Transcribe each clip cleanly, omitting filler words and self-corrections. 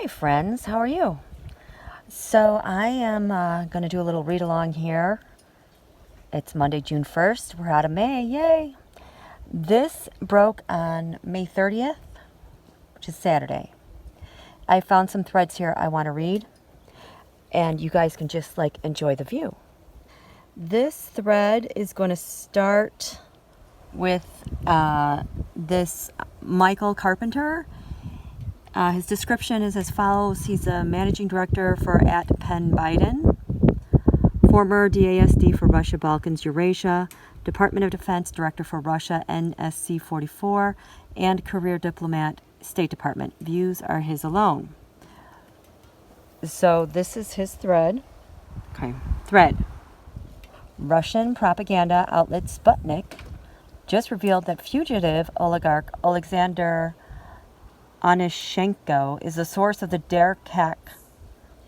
Hi friends, how are you? So I am going to do a little read along here. It's Monday, June 1st. We're out of May, yay! This broke on May 30th, which is Saturday. I found some threads here I want to read, and you guys can just enjoy the view. This thread is going to start with this Michael Carpenter. His description is as follows. He's a managing director for @Penn Biden, former DASD for Russia, Balkans, Eurasia, Department of Defense Director for Russia, NSC 44, and career diplomat, State Department. Views are his alone. So this is his thread. Okay, thread. Russian propaganda outlet Sputnik just revealed that fugitive oligarch Alexander Onyshenko is the source of the Derkach,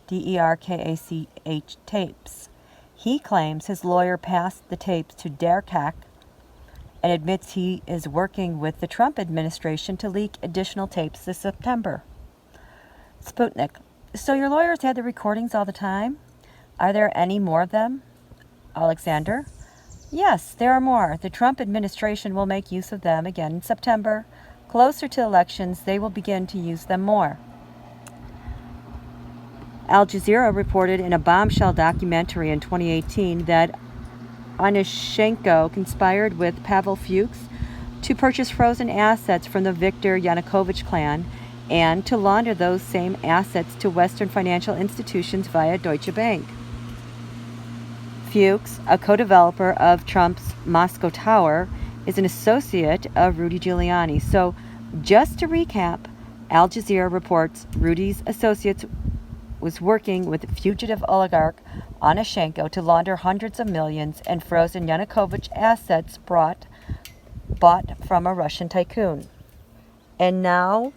D-E-R-K-A-C-H tapes. He claims his lawyer passed the tapes to Derkach and admits he is working with the Trump administration to leak additional tapes this September. Sputnik. So your lawyers had the recordings all the time? Are there any more of them? Alexander. Yes, there are more. The Trump administration will make use of them again in September. Closer to elections, they will begin to use them more. Al Jazeera reported in a bombshell documentary in 2018 that Onyshenko conspired with Pavel Fuchs to purchase frozen assets from the Viktor Yanukovych clan and to launder those same assets to Western financial institutions via Deutsche Bank. Fuchs, a co-developer of Trump's Moscow Tower, is an associate of Rudy Giuliani. So, just to recap, Al Jazeera reports Rudy's associates was working with fugitive oligarch Onyshenko to launder hundreds of millions in frozen Yanukovych assets bought from a Russian tycoon. And now,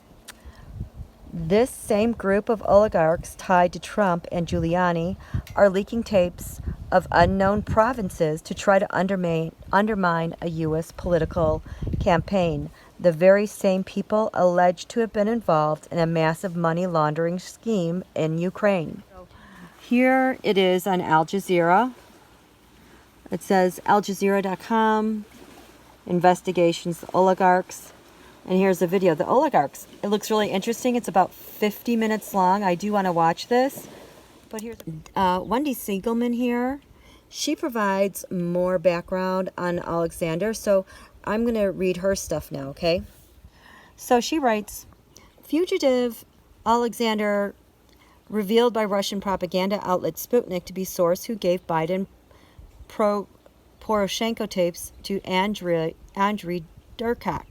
this same group of oligarchs tied to Trump and Giuliani are leaking tapes of unknown provinces to try to undermine a U.S. political campaign. The very same people alleged to have been involved in a massive money laundering scheme in Ukraine. Here it is on Al Jazeera. It says AlJazeera.com, investigations, oligarchs. And here's the video, the oligarchs. It looks really interesting. It's about 50 minutes long. I do want to watch this. But here's Wendy Siegelman here. She provides more background on Alexander. So I'm going to read her stuff now, okay? So she writes, fugitive Alexander revealed by Russian propaganda outlet Sputnik to be source who gave Biden Poroshenko tapes to Andrei Derkach.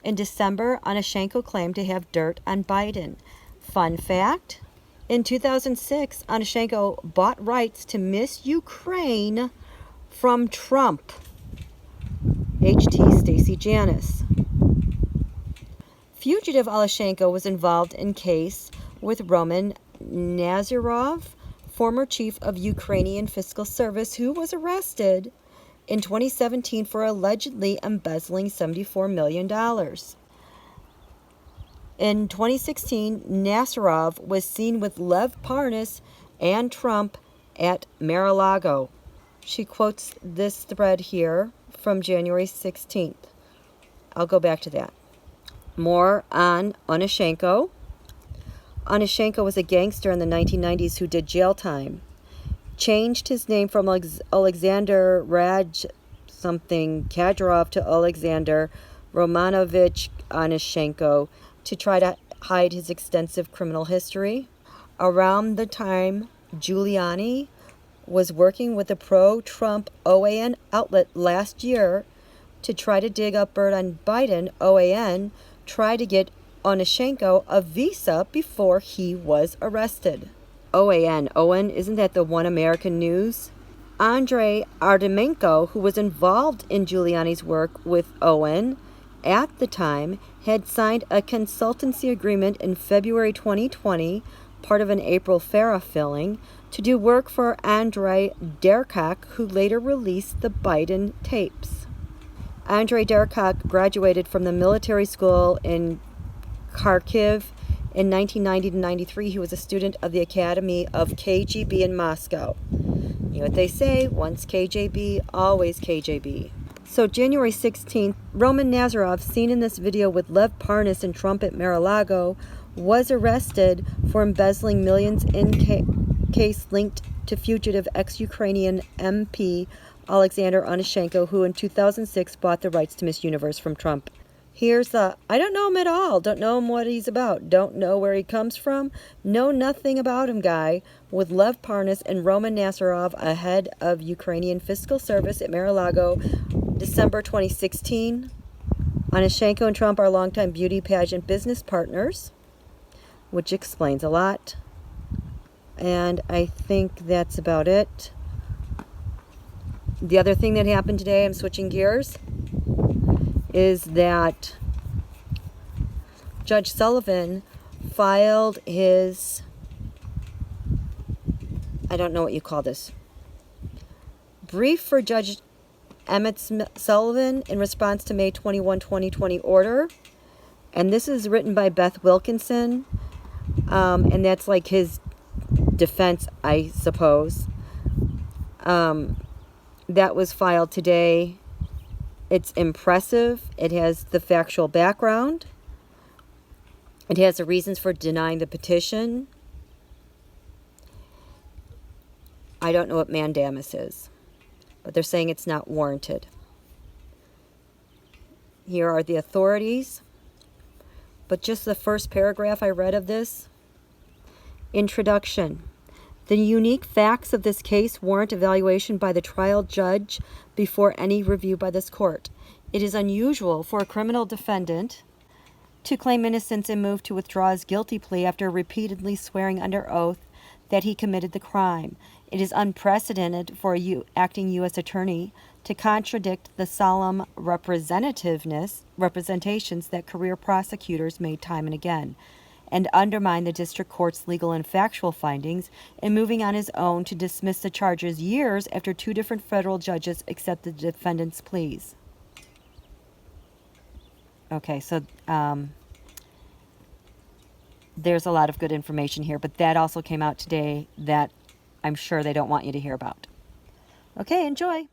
In December, Onyshenko claimed to have dirt on Biden. Fun fact, in 2006, Onyshenko bought rights to Miss Ukraine from Trump. HT Stacey Janis. Fugitive Alyshenko was involved in case with Roman Nazarov, former chief of Ukrainian Fiscal Service, who was arrested in 2017 for allegedly embezzling $74 million. In 2016, Nazarov was seen with Lev Parnas and Trump at Mar-a-Lago. She quotes this thread here from January 16th. I'll go back to that. More on Onyshenko. Onyshenko was a gangster in the 1990s who did jail time. Changed his name from Alexander Kadyrov to Alexander Romanovich Onyshenko to try to hide his extensive criminal history. Around the time Giuliani was working with the pro-Trump OAN outlet last year to try to dig up dirt on Biden, OAN tried to get Onyshenko a visa before he was arrested. OAN, isn't that the One American News? Andrei Artemenko, who was involved in Giuliani's work with OAN at the time, had signed a consultancy agreement in February 2020, part of an April FARA filing, to do work for Andrei Derkach, who later released the Biden tapes. Andrei Derkach graduated from the military school in Kharkiv In 1990 to 93, he was a student of the Academy of KGB in Moscow. You know what they say, once KJB, always KJB. So January 16th, Roman Nazarov, seen in this video with Lev Parnas and Trump at Mar-a-Lago, was arrested for embezzling millions in case linked to fugitive ex-Ukrainian MP Alexander Onyshenko, who in 2006 bought the rights to Miss Universe from Trump. Here's I don't know him at all. Don't know him what he's about. Don't know where he comes from. Know nothing about him guy with Lev Parnas and Roman Nazarov ahead of Ukrainian Fiscal Service at Mar-a-Lago, December 2016. Onyshenko and Trump are longtime beauty pageant business partners, which explains a lot. And I think that's about it. The other thing that happened today, I'm switching gears, is that Judge Sullivan filed his, I don't know what you call this, brief for Judge Emmett Sullivan in response to May 21, 2020 order. And this is written by Beth Wilkinson, and that's like his defense, I suppose. That was filed today. It's impressive. It has the factual background. It has the reasons for denying the petition. I don't know what mandamus is, but they're saying it's not warranted. Here are the authorities. But just the first paragraph I read of this. Introduction. The unique facts of this case warrant evaluation by the trial judge before any review by this court. It is unusual for a criminal defendant to claim innocence and move to withdraw his guilty plea after repeatedly swearing under oath that he committed the crime. It is unprecedented for a acting U.S. attorney to contradict the solemn representations that career prosecutors made time and again, and undermine the district court's legal and factual findings in moving on his own to dismiss the charges years after two different federal judges accepted the defendant's pleas. Okay, so there's a lot of good information here, but that also came out today that I'm sure they don't want you to hear about. Okay, enjoy.